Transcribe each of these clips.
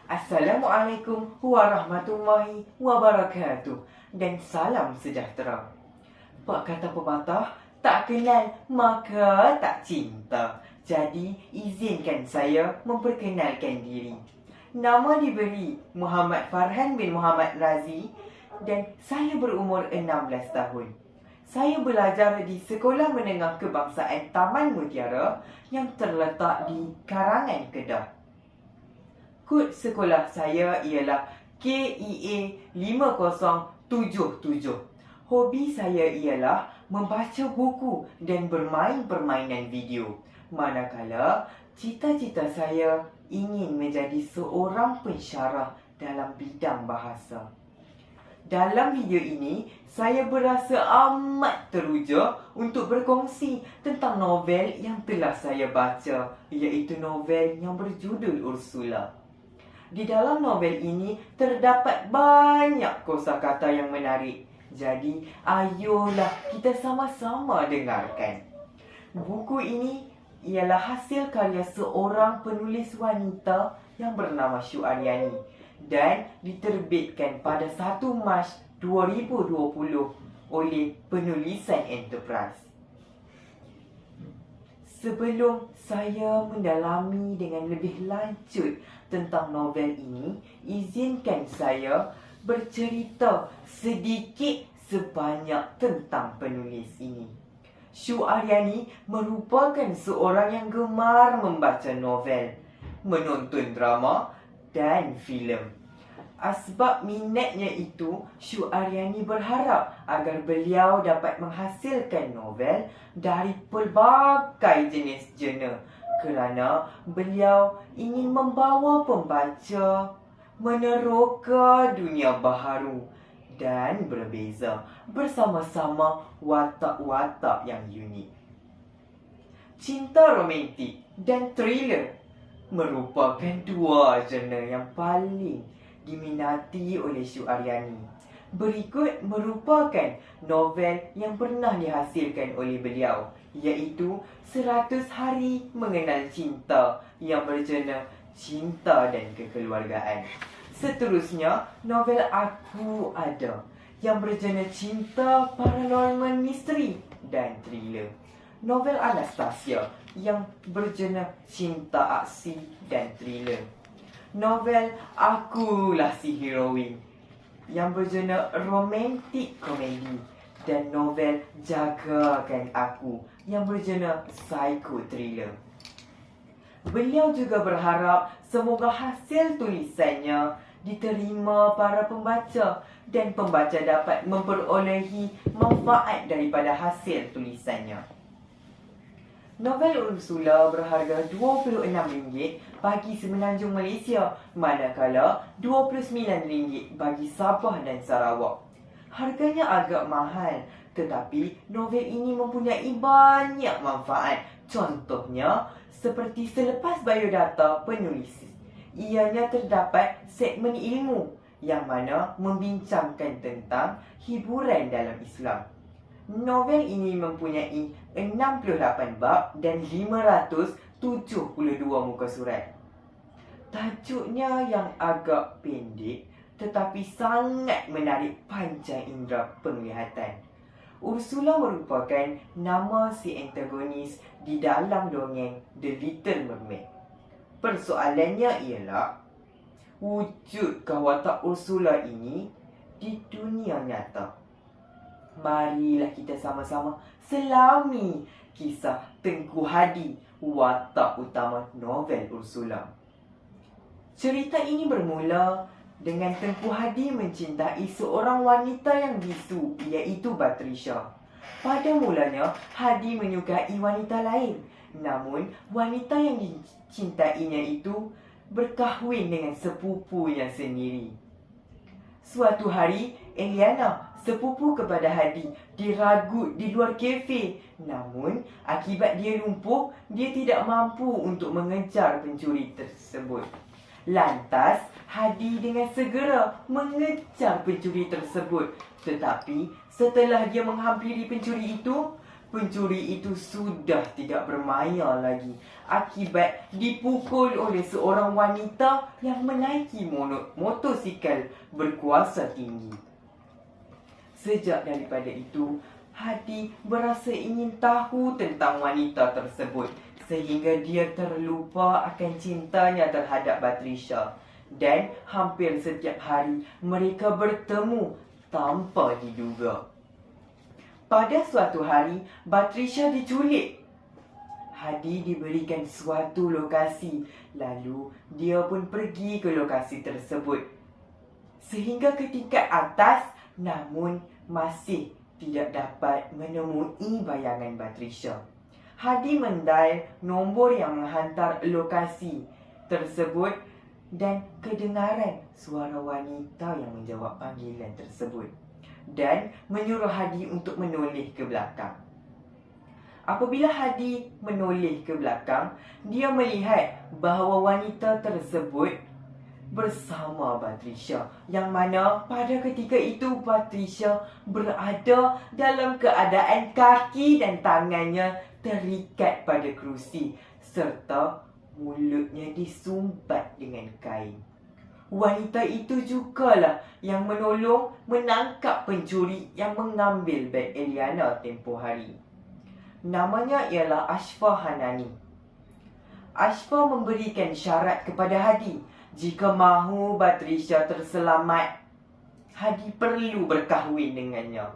Assalamualaikum warahmatullahi wabarakatuh dan salam sejahtera. Pak kata pepatah, tak kenal maka tak cinta. Jadi izinkan saya memperkenalkan diri. Nama diberi Muhammad Farhan bin Muhammad Razi dan saya berumur 16 tahun. Saya belajar di Sekolah Menengah Kebangsaan Taman Mutiara yang terletak di Karangan, Kedah. Kod sekolah saya ialah KEA 5077. Hobi saya ialah membaca buku dan bermain permainan video. Manakala cita-cita saya ingin menjadi seorang pensyarah dalam bidang bahasa. Dalam video ini, saya berasa amat teruja untuk berkongsi tentang novel yang telah saya baca, iaitu novel yang berjudul Ursula. Di dalam novel ini terdapat banyak kosakata yang menarik. Jadi, ayolah kita sama-sama dengarkan. Buku ini ialah hasil karya seorang penulis wanita yang bernama Syu Aryani dan diterbitkan pada 1 Mac 2020 oleh Penulisan Enterprise. Sebelum saya mendalami dengan lebih lanjut tentang novel ini, izinkan saya bercerita sedikit sebanyak tentang penulis ini. Syu Aryani merupakan seorang yang gemar membaca novel, menonton drama dan filem. Sebab minatnya itu, Syu Aryani berharap agar beliau dapat menghasilkan novel dari pelbagai jenis genre kerana beliau ingin membawa pembaca meneroka dunia baharu dan berbeza bersama-sama watak-watak yang unik. Cinta romantik dan thriller merupakan dua genre yang paling diminati oleh Syu Aryani. Berikut merupakan novel yang pernah dihasilkan oleh beliau, iaitu 100 Hari Mengenal Cinta yang berjana Cinta dan Kekeluargaan. Seterusnya, novel Aku Ada yang berjana Cinta, Paranormal Misteri dan Thriller. Novel Anastasia yang berjana Cinta, Aksi dan Thriller. Novel Akulah Si Heroin yang berjana romantik komedi dan novel Jagakan Aku yang berjana psycho thriller. Beliau juga berharap semoga hasil tulisannya diterima para pembaca dan pembaca dapat memperolehi manfaat daripada hasil tulisannya. Novel Ursula berharga RM26 bagi Semenanjung Malaysia, manakala RM29 bagi Sabah dan Sarawak. Harganya agak mahal, tetapi novel ini mempunyai banyak manfaat. Contohnya, seperti selepas biodata penulis, ianya terdapat segmen ilmu yang mana membincangkan tentang hiburan dalam Islam. Novel ini mempunyai 68 bab dan 572 muka surat. Tajuknya yang agak pendek tetapi sangat menarik panca indera penglihatan. Ursula merupakan nama si antagonis di dalam dongeng The Little Mermaid. Persoalannya ialah, wujudkah watak Ursula ini di dunia nyata? Marilah kita sama-sama selami kisah Tengku Hadi, watak utama novel Ursula. Cerita ini bermula dengan Tengku Hadi mencintai seorang wanita yang bisu, iaitu Batrisya. Pada mulanya, Hadi menyukai wanita lain. Namun, wanita yang dicintainya itu berkahwin dengan sepupunya sendiri. Suatu hari, Eliana, sepupu kepada Hadi, diragut di luar kafe. Namun, akibat dia lumpuh, dia tidak mampu untuk mengejar pencuri tersebut. Lantas, Hadi dengan segera mengejar pencuri tersebut. Tetapi, setelah dia menghampiri pencuri itu, pencuri itu sudah tidak bermaya lagi akibat dipukul oleh seorang wanita yang menaiki motosikal berkuasa tinggi. Sejak daripada itu, Hadi berasa ingin tahu tentang wanita tersebut sehingga dia terlupa akan cintanya terhadap Batrisya. Dan hampir setiap hari mereka bertemu tanpa diduga. Pada suatu hari, Batrisya diculik. Hadi diberikan suatu lokasi, lalu dia pun pergi ke lokasi tersebut. Sehingga ke tingkat atas, namun masih tidak dapat menemui bayangan Batrisya. Hadi mendial nombor yang menghantar lokasi tersebut dan kedengaran suara wanita yang menjawab panggilan tersebut dan menyuruh Hadi untuk menoleh ke belakang. Apabila Hadi menoleh ke belakang, dia melihat bahawa wanita tersebut bersama Batrisya, yang mana pada ketika itu Batrisya berada dalam keadaan kaki dan tangannya terikat pada kerusi serta mulutnya disumbat dengan kain. Wanita itu jugalah yang menolong menangkap pencuri yang mengambil beg Eliana tempoh hari. Namanya ialah Ashfa Hanani. Ashfa memberikan syarat kepada Hadi. Jika mahu Batrisya terselamat, Hadi perlu berkahwin dengannya.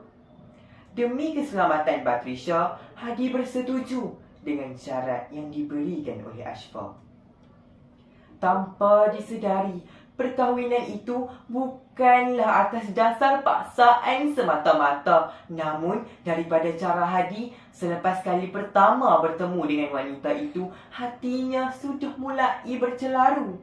Demi keselamatan Batrisya, Hadi bersetuju dengan syarat yang diberikan oleh Ashfa. Tanpa disedari, perkahwinan itu bukanlah atas dasar paksaan semata-mata. Namun, daripada cara Hadi, selepas kali pertama bertemu dengan wanita itu, hatinya sudah mulai bercelaru.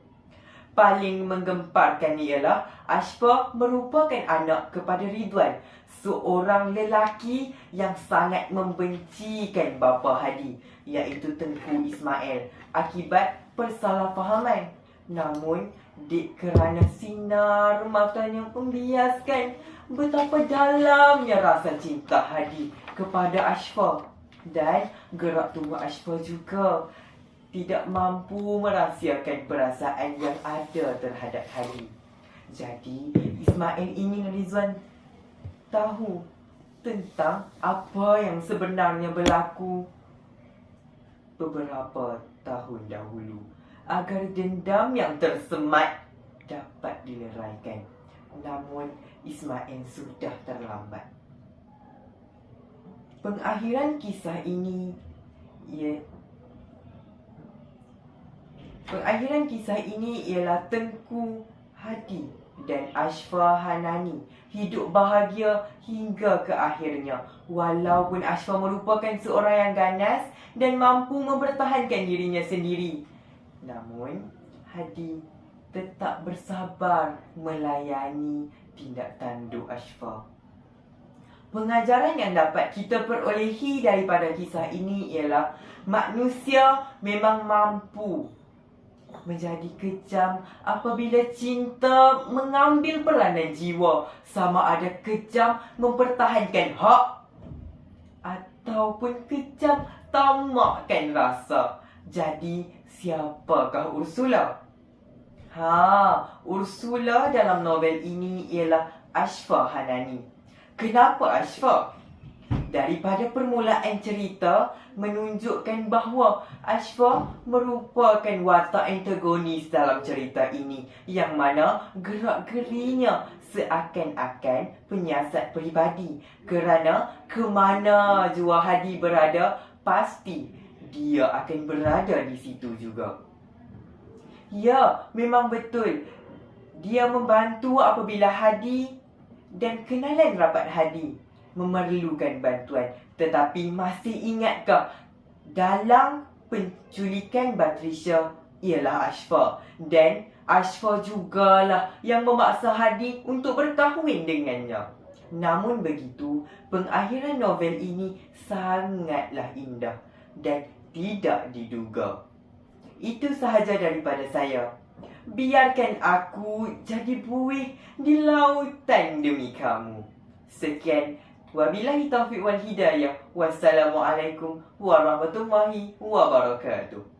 Paling menggemparkan ialah Ashfa merupakan anak kepada Ridwan, seorang lelaki yang sangat membencikan bapa Hadi, iaitu Tengku Ismail, akibat persalahfahaman. Namun, kerana sinar matanya membiaskan betapa dalamnya rasa cinta Hadi kepada Ashfa, dan gerak tubuh Ashfa juga tidak mampu merahsiakan perasaan yang ada terhadap Hadi. Jadi, Ismail ingin Rizwan tahu tentang apa yang sebenarnya berlaku beberapa tahun dahulu agar dendam yang tersemat dapat dileraikan. Namun, Ismail sudah terlambat. Pengakhiran kisah ini ialah Tengku Hadi dan Ashfa Hanani hidup bahagia hingga ke akhirnya. Walaupun Ashfa merupakan seorang yang ganas dan mampu mempertahankan dirinya sendiri, namun Hadi tetap bersabar melayani tindak tanduk Ashfa. Pengajaran yang dapat kita perolehi daripada kisah ini ialah manusia memang mampu menjadi kejam apabila cinta mengambil peranan jiwa, sama ada kejam mempertahankan hak ataupun kejam tamakkan rasa. Jadi, siapakah Ursula? Ursula dalam novel ini ialah Ashfa Hanani. Kenapa Ashfa? Daripada permulaan cerita menunjukkan bahawa Ashfa merupakan watak antagonis dalam cerita ini, yang mana gerak-gerinya seakan-akan penyiasat peribadi. Kerana ke mana jua Hadi berada, pasti dia akan berada di situ juga. Ya, memang betul. Dia membantu apabila Hadi dan kenalan rapat Hadi memerlukan bantuan. Tetapi masih ingatkah dalam penculikan Batrisya ialah Ashfa, dan Ashfa jugalah yang memaksa Hadi untuk berkahwin dengannya. Namun begitu, pengakhiran novel ini sangatlah indah dan tidak diduga. Itu sahaja daripada saya. Biarkan aku jadi buih di lautan demi kamu. Sekian, Wabillahi taufiq wal hidayah. Wassalamualaikum warahmatullahi wabarakatuh.